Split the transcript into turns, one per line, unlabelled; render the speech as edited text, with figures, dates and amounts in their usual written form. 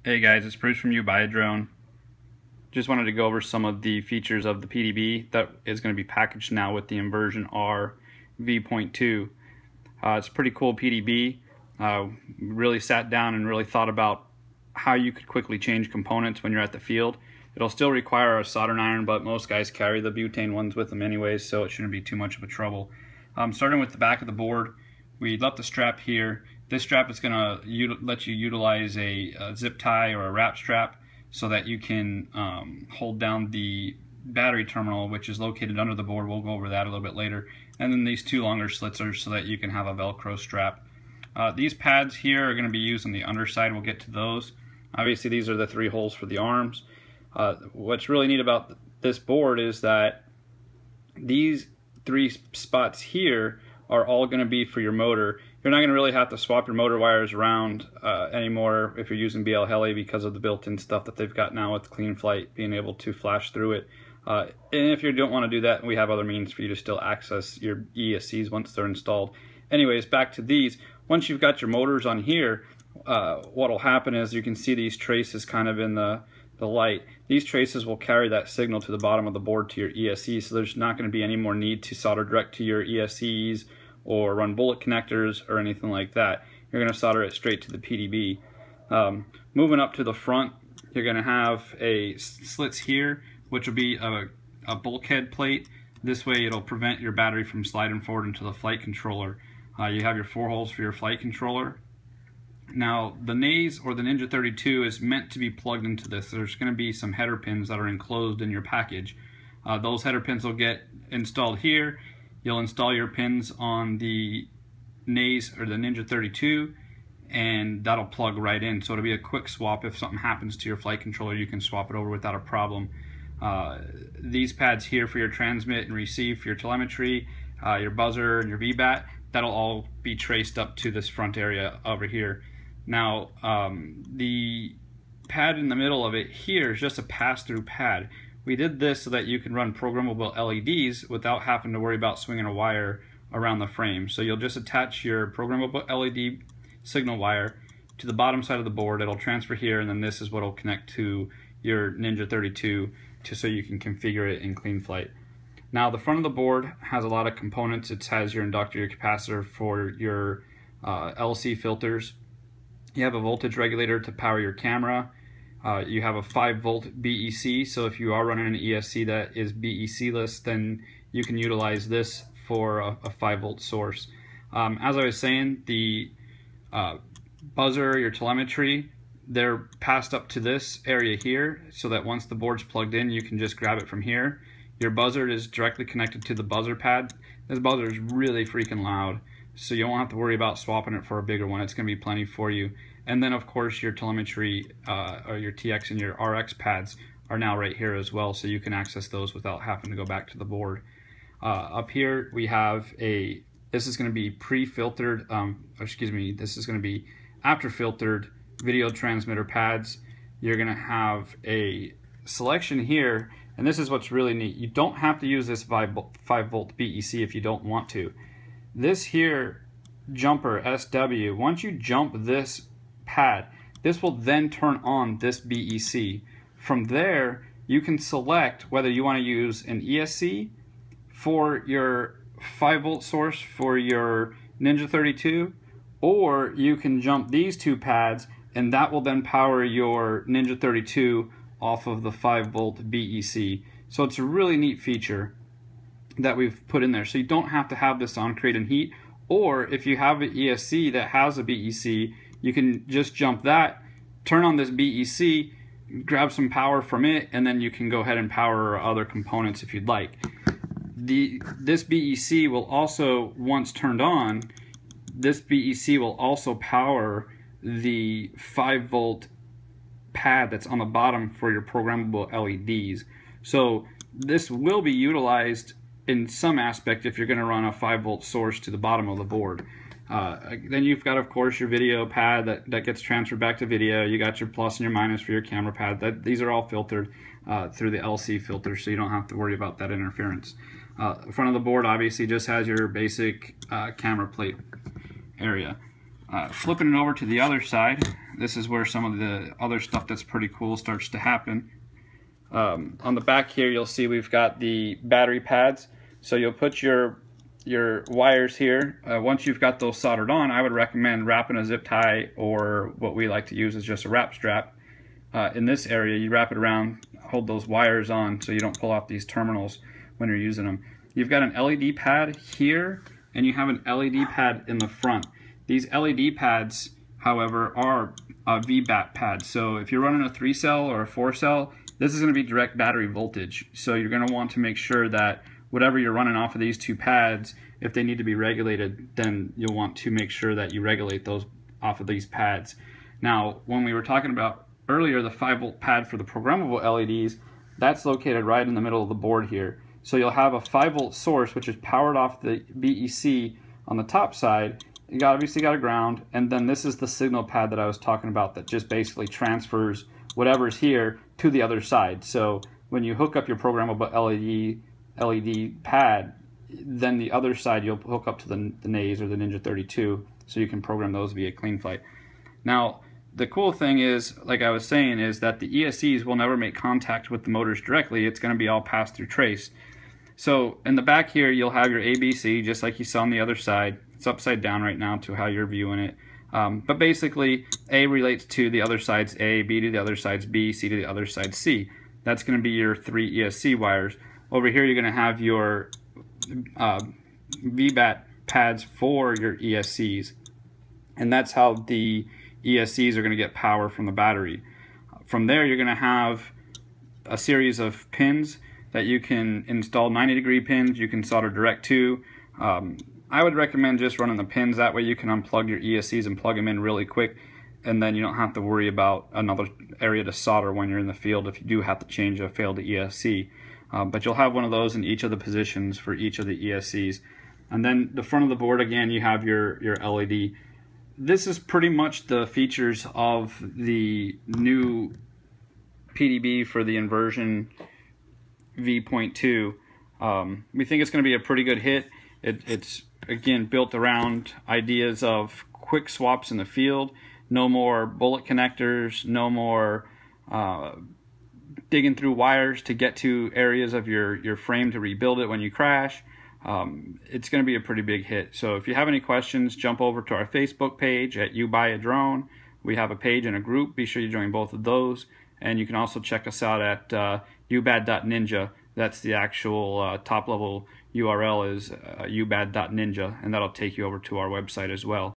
Hey guys, it's Bruce from UBAD. Just wanted to go over some of the features of the PDB that is going to be packaged now with the Inversion-R v.2. It's a pretty cool PDB. Really sat down and really thought about how you could quickly change components when you're at the field. It'll still require a soldering iron, but most guys carry the butane ones with them anyways, so it shouldn't be too much of a trouble. Starting with the back of the board, we left the strap here. This strap is going to let you utilize a zip tie or a wrap strap so that you can hold down the battery terminal, which is located under the board. We'll go over that a little bit later. And then these two longer slits are so that you can have a Velcro strap. These pads here are going to be used on the underside. We'll get to those. Obviously, these are the 3 holes for the arms. What's really neat about this board is that these 3 spots here are all going to be for your motor. You're not going to really have to swap your motor wires around anymore if you're using BL Heli because of the built-in stuff that they've got now with Clean Flight being able to flash through it. And if you don't want to do that, we have other means for you to still access your ESCs once they're installed. Anyways, back to these. Once you've got your motors on here, what'll happen is you can see these traces kind of in the light. These traces will carry that signal to the bottom of the board to your ESC, so there's not going to be any more need to solder direct to your ESCs or run bullet connectors or anything like that. You're going to solder it straight to the PDB. Moving up to the front, you're going to have a slits here, which will be a bulkhead plate. This way it'll prevent your battery from sliding forward into the flight controller. You have your 4 holes for your flight controller. Now the Naze or the Ninja 32 is meant to be plugged into this. There's going to be some header pins that are enclosed in your package. Those header pins will get installed here. You'll install your pins on the Naze or the Ninja 32 and that'll plug right in. So it'll be a quick swap. If something happens to your flight controller, you can swap it over without a problem. These pads here for your transmit and receive for your telemetry, your buzzer and your VBAT, that'll all be traced up to this front area over here. Now the pad in the middle of it here is just a pass-through pad. We did this so that you can run programmable LEDs without having to worry about swinging a wire around the frame. So you'll just attach your programmable LED signal wire to the bottom side of the board. It'll transfer here, and then this is what will connect to your Ninja 32 so you can configure it in Clean Flight. Now the front of the board has a lot of components. It has your inductor, your capacitor for your LC filters. You have a voltage regulator to power your camera. You have a 5-volt BEC, so if you are running an ESC that is BEC-less, then you can utilize this for a 5-volt source. As I was saying, the buzzer, your telemetry, they're passed up to this area here, so that once the board's plugged in, you can just grab it from here. Your buzzer is directly connected to the buzzer pad. This buzzer is really freaking loud, so you won't have to worry about swapping it for a bigger one. It's going to be plenty for you. And then of course your telemetry or your TX and your RX pads are now right here as well, so you can access those without having to go back to the board. Up here we have this is going to be pre-filtered, this is going to be after-filtered video transmitter pads. You're going to have a selection here, and this is what's really neat. You don't have to use this 5-volt BEC if you don't want to. This here jumper SW, once you jump this pad, this will then turn on this BEC. From there, you can select whether you want to use an ESC for your 5-volt source for your Ninja 32, or you can jump these 2 pads and that will then power your Ninja 32 off of the 5-volt BEC. So it's a really neat feature that we've put in there. So you don't have to have this on create and heat, or if you have an ESC that has a BEC, you can just jump that, turn on this BEC, grab some power from it, and then you can go ahead and power other components if you'd like. This BEC will also, once turned on, this BEC will also power the 5-volt pad that's on the bottom for your programmable LEDs. So this will be utilized in some aspect if you're going to run a 5-volt source to the bottom of the board. Then you've got, of course, your video pad that gets transferred back to video. You got your plus and your minus for your camera pad. These are all filtered through the LC filter, so you don't have to worry about that interference. The front of the board obviously just has your basic camera plate area. Flipping it over to the other side, this is where some of the other stuff that's pretty cool starts to happen. On the back here, you'll see we've got the battery pads. So you'll put your wires here. Once you've got those soldered on, I would recommend wrapping a zip tie, or what we like to use is just a wrap strap. In this area, you wrap it around, hold those wires on so you don't pull off these terminals when you're using them. You've got an LED pad here, and you have an LED pad in the front. These LED pads, however, are VBAT pads. So if you're running a 3-cell or a 4-cell, this is going to be direct battery voltage. So you're going to want to make sure that whatever you're running off of these two pads, if they need to be regulated, then you'll want to make sure that you regulate those off of these pads. Now, when we were talking about earlier the 5-volt pad for the programmable LEDs, that's located right in the middle of the board here. So you'll have a 5-volt source which is powered off the BEC on the top side. You obviously got a ground, and then this is the signal pad that I was talking about that just basically transfers whatever's here to the other side. So when you hook up your programmable LED pad, then the other side you'll hook up to the Naze or the Ninja 32, so you can program those via CleanFlight. Now, the cool thing is, like I was saying, is that the ESCs will never make contact with the motors directly. It's going to be all passed through trace. So in the back here, you'll have your ABC, just like you saw on the other side. It's upside down right now to how you're viewing it. But basically, A relates to the other side's A, B to the other side's B, C to the other side's C. That's going to be your 3 ESC wires. Over here, you're going to have your VBAT pads for your ESCs. And that's how the ESCs are going to get power from the battery. From there, you're going to have a series of pins that you can install, 90-degree pins you can solder direct to. I would recommend just running the pins. That way you can unplug your ESCs and plug them in really quick, and then you don't have to worry about another area to solder when you're in the field if you do have to change a failed ESC. But you'll have one of those in each of the positions for each of the ESCs. And then the front of the board, again, you have your LED. This is pretty much the features of the new PDB for the Inversion v.2. We think it's going to be a pretty good hit. It's again built around ideas of quick swaps in the field, no more bullet connectors, no more digging through wires to get to areas of your frame to rebuild it when you crash. It's going to be a pretty big hit. So if you have any questions, jump over to our Facebook page at You Buy a Drone. We have a page and a group. Be sure you join both of those. And you can also check us out at ubad.ninja. That's the actual top level URL is ubad.ninja, and that'll take you over to our website as well.